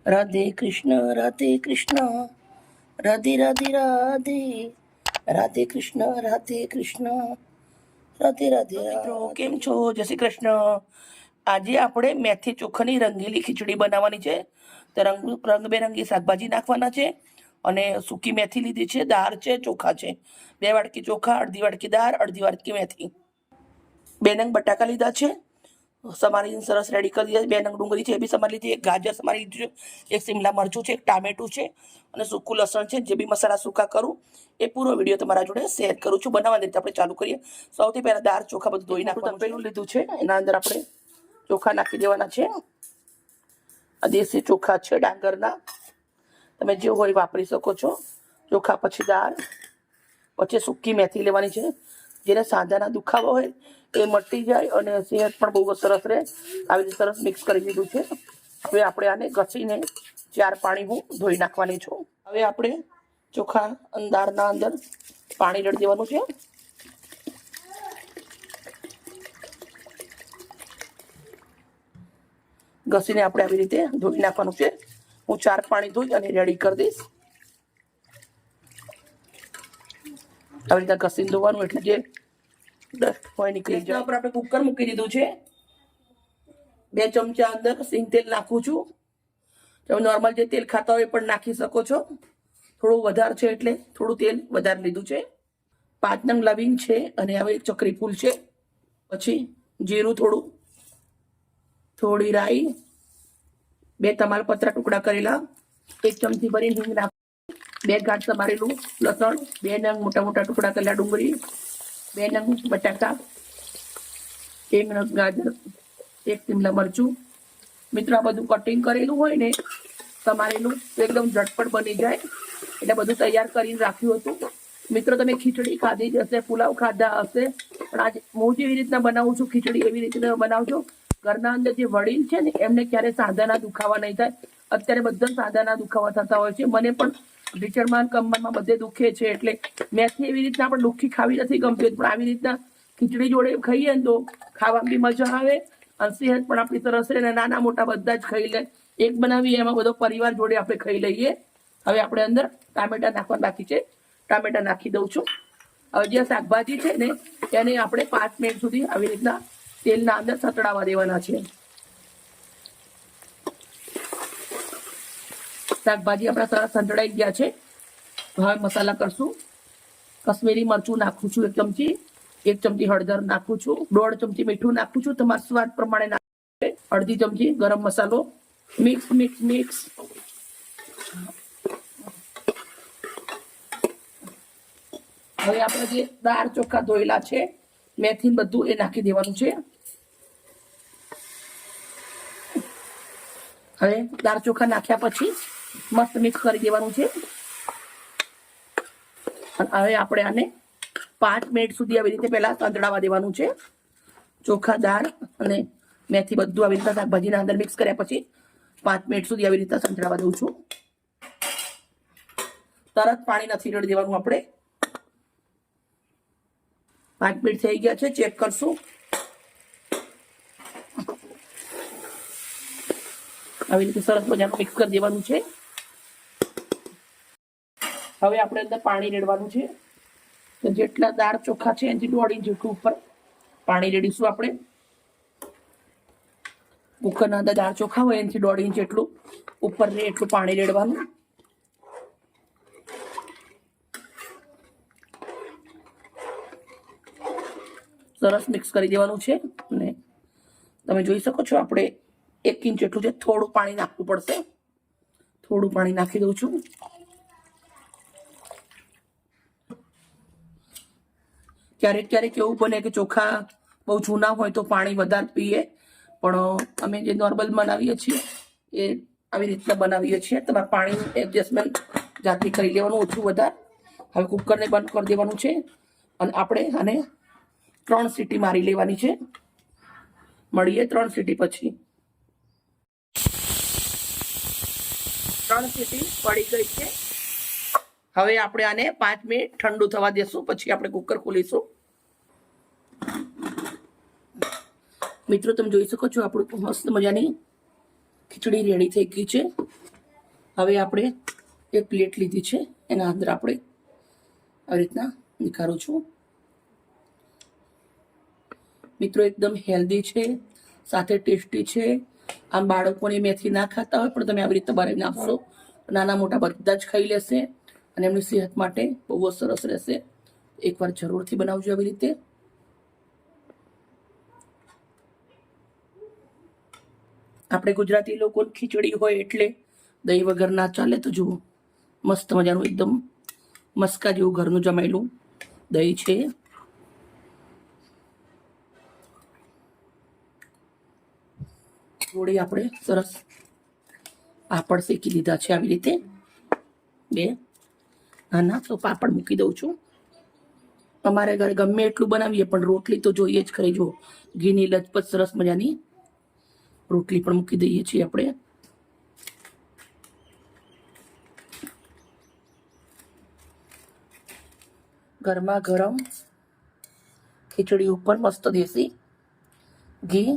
રાધે કૃષ્ણ રાધે કૃષ્ણ રાધે રાધે રાધે રાધે કૃષ્ણ રાધે કૃષ્ણ રાધે રાધે મિત્રો કેમ છો? જય શ્રી કૃષ્ણ. આજે આપણે મેથી ચોખાની રંગીલી ખીચડી બનાવવાની છે. તો રંગબેરંગી શાકભાજી નાખવાના છે અને સૂકી મેથી લીધી છે, દાળ છે, ચોખા છે. 2 વાટકી ચોખા, અડધી વાટકી દાળ, અડધી વાટકી મેથી. 2 નંગ બટાકા લીધા છે, સમારી સરસ રેડી કરી દીધા. 2 નંગ ડુંગળી છે એ બી સમારી લીધી. 1 ગાજર સમારી લીધું છે, 1 શિમલા મરચું છે, 1 ટામેટું છે અને સૂકું લસણ છે. જે બી મસાલા સૂકા કરું એ પૂરો વિડીયો તમારા જોડે શેર કરું છું. બનાવવાની રીતે આપણે ચાલુ કરીએ. સૌથી પહેલા દાળ ચોખા બધું ધોઈ નાખવાનું. તપેલું લીધું છે, એના અંદર આપણે ચોખા નાખી દેવાના છે. આ દેશી ચોખા છે ડાંગરના, તમે જે હોય વાપરી શકો છો. ચોખા પછી દાળ, પછી સૂકી મેથી લેવાની છે. જેને સાંધાના દુખાવો હોય એ મટી જાય અને સેહત પણ બહુ સરસ રહે. આવી રીતે સરસ મિક્સ કરી દીધું છે. હવે આપણે આને ઘસીને 4 પાણી હું ધોઈ નાખવાની છું. હવે આપણે ચોખા દાળના અંદર પાણી રેડી દેવાનું છે. ઘસીને આપણે આવી રીતે ધોઈ નાખવાનું છે. હું 4 પાણી ધોઈ અને રેડી કરી દઈશ. આવી રીતે ઘસીને ધોવાનું એટલે જે ડસ્ટ હોય નીકળી જાય. ઉપર આપણે કુકર મૂકી દીધું છે. 2 ચમચા અંદર સિંગ તેલ નાખું છું. તમે નોર્મલ જે તેલ ખાતા હોય પણ નાખી શકો છો. થોડું વધારે છે એટલે થોડું તેલ વધારે લીધું છે. 5 નંગ લવિંગ છે અને હવે 1 ચક્રી ફૂલ છે. પછી જીરું થોડું, થોડી રાઈ, 2 તમાલપત્ર ટુકડા કરેલા, 1 ચમચી ભરીને હિંગ નાખું, 2 ગાંઠ સમારેલું લસણ, 2 નંગ મોટા મોટા ટુકડા કરેલા ડુંગળી, 2 નંગ બટાકા, 1 નંગ ગાજર, 1 શિમલા મરચું. મિત્રો આ બધું કટિંગ કરેલું હોય ને સમારેલું તો એકદમ ઝટપટ બની જાય. એટલે બધું તૈયાર કરીને રાખ્યું હતું. મિત્રો તમે ખીચડી ખાધી જ હશે, પુલાવ ખાધા હશે, પણ આજે હું જેવી રીતના બનાવું છું ખીચડી એવી રીતે બનાવજો. ઘરના અંદર જે વડીલ છે ને એમને ક્યારે સાંધાના દુખાવા નહીં થાય. અત્યારે બધા સાંધાના દુખાવા થતા હોય છે. મને પણ ઢીચણમાં કમરમાં બધે દુખે છે. એટલે મેથી એવી રીતના પણ દુખી ખાવી નથી ગમતી, પણ આવી રીતના ખીચડી જોડે ખાઈએ ને તો ખાવામાં બી મજા આવે અને સેહત પણ આપણી સરસ રહે. નાના મોટા બધા જ ખાઈ લે. એક બનાવીએ એમાં બધો પરિવાર જોડે આપણે ખાઈ લઈએ. હવે આપણે અંદર ટામેટા નાખવા બાકી છે. ટામેટા નાખી દઉં છું. હવે જે શાકભાજી છે ને એને આપણે 5 મિનિટ સુધી આવી રીતના તેલના અંદર સતડાવા દેવાના છે. શાકભાજી આપણા સરસ સંતળાઈ ગયા છે. હવે મસાલા કરશું. કશ્મીરી મરચું નાખું છું 1 ચમચી, 1 ચમચી હળદર નાખું છું, 1.5 ચમચી મીઠું નાખું છું, તમારા સ્વાદ પ્રમાણે નાખું. અડધી ચમચી ગરમ મસાલો. Mix mix mix. હવે આપણે જે દાળ ચોખા ધોયેલા છે મેથી બધું એ નાખી દેવાનું છે. હવે દાળ ચોખા નાખ્યા પછી મસ્ત મિક્સ કરી દેવાનું છે. હવે આપણે આને 5 મિનિટ સુધી આવી રીતે પહેલા સંતળાવા દેવાનું છે. ચોખા દાળ અને મેથી બધું આવી રીતે શાકભાજીના અંદર મિક્સ કર્યા પછી 5 મિનિટ સુધી આવી રીતે સંતળાવા દઉં છું. તરત પાણી નથી રેડી દેવાનું. આપણે 5 મિનિટ થઈ ગયા છે, ચેક કરશું. આવી રીતે સરસ મજાનું મિક્સ કરી દેવાનું છે. હવે આપણે અંદર પાણી રેડવાનું છે. તો જેટલા દાળ ચોખા છે એનાથી 1.5 ઇંચ જેટલું ઉપર પાણી રેડીશું. આપણે કુકરના અંદર દાળ ચોખા હોય એનાથી 1.5 ઇંચ જેટલું ઉપર રહે એટલું પાણી રેડવાનું. સરસ મિક્સ કરી દેવાનું છે. અને તમે જોઈ શકો છો આપણે 1 ઇંચ જેટલું છે. થોડું પાણી નાખવું પડશે. થોડું પાણી નાખી દઉં છું. ક્યારેક ક્યારેક એવું બને કે ચોખા બહુ જૂના હોય તો પાણી વધારે પીએ, પણ અમે જે નોર્મલ બનાવીએ છીએ એ આવી રીતના બનાવીએ છીએ. તમારે પાણીનું એડજસ્ટમેન્ટ જાતે કરી લેવાનું, ઓછું વધારે. હવે કુકરને બંધ કરી દેવાનું છે અને આપણે આને 3 સીટી મારી લેવાની છે. મળીએ 3 સીટી પછી. 3 સીટી પડી ગઈ છે. હવે આપણે આને 5 મિનિટ ઠંડુ થવા દેશું, પછી આપણે કુકર ખોલીશું. મિત્રો તમે જોઈ શકો છો આપણું મસ્ત મજાની ખીચડી રેડી થઈ ગઈ છે. હવે આપણે એક પ્લેટ લીધી છે, એના અંદર આપણે આવી રીતના નિકાળું છું. મિત્રો એકદમ હેલ્ધી છે, સાથે ટેસ્ટી છે. આમ બાળકોને મેથી ના ખાતા હોય પણ તમે આવી રીતે બનાવીને આપશો, નાના મોટા બધા જ ખાઈ લેશે અને એમની સેહત માટે બહુ જ સરસ રહેશે. એકવાર જરૂરથી બનાવજો આવી રીતે. આપણે ગુજરાતી લોકો ખીચડી હોય એટલે દહીં વગર ના ચાલે. તો જુઓ મસ્ત મજાનું એકદમ મસ્કા જેવું ઘરનું જમાયેલું દહીં છે. જોડે આપણે સરસ પાપડ શેકી દીધા છે. આવી રીતે 2 નાના તો પાપડ મૂકી દઉં છું. અમારે ઘરે ગમે એટલું બનાવીએ પણ રોટલી તો જોઈએ જ ખરી. જો ઘીની લચપત સરસ મજાની રોટલી પણ મૂકી દઈએ છીએ આપણે. ગરમા ગરમ ખીચડી ઉપર મસ્ત દેશી ઘી,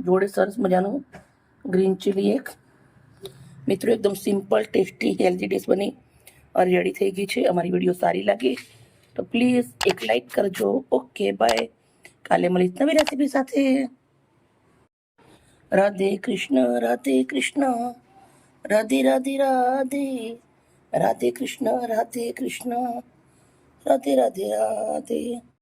જોડે સરસ મજાનું ગ્રીન ચીલી એક. મિત્રો એકદમ સિમ્પલ ટેસ્ટી હેલ્ધી ડિશ બની રેડી થઈ ગઈ છે. અમારી વિડીયો સારી લાગે તો પ્લીઝ એક લાઈક કરજો. ઓકે બાય, કાલે મળીશ નવી રેસીપી સાથે. રાધે કૃષ્ણ, રાધે કૃષ્ણ, રાધે રાધે રાધે, રાધે કૃષ્ણ, રાધે કૃષ્ણ, રાધે રાધે રાધે.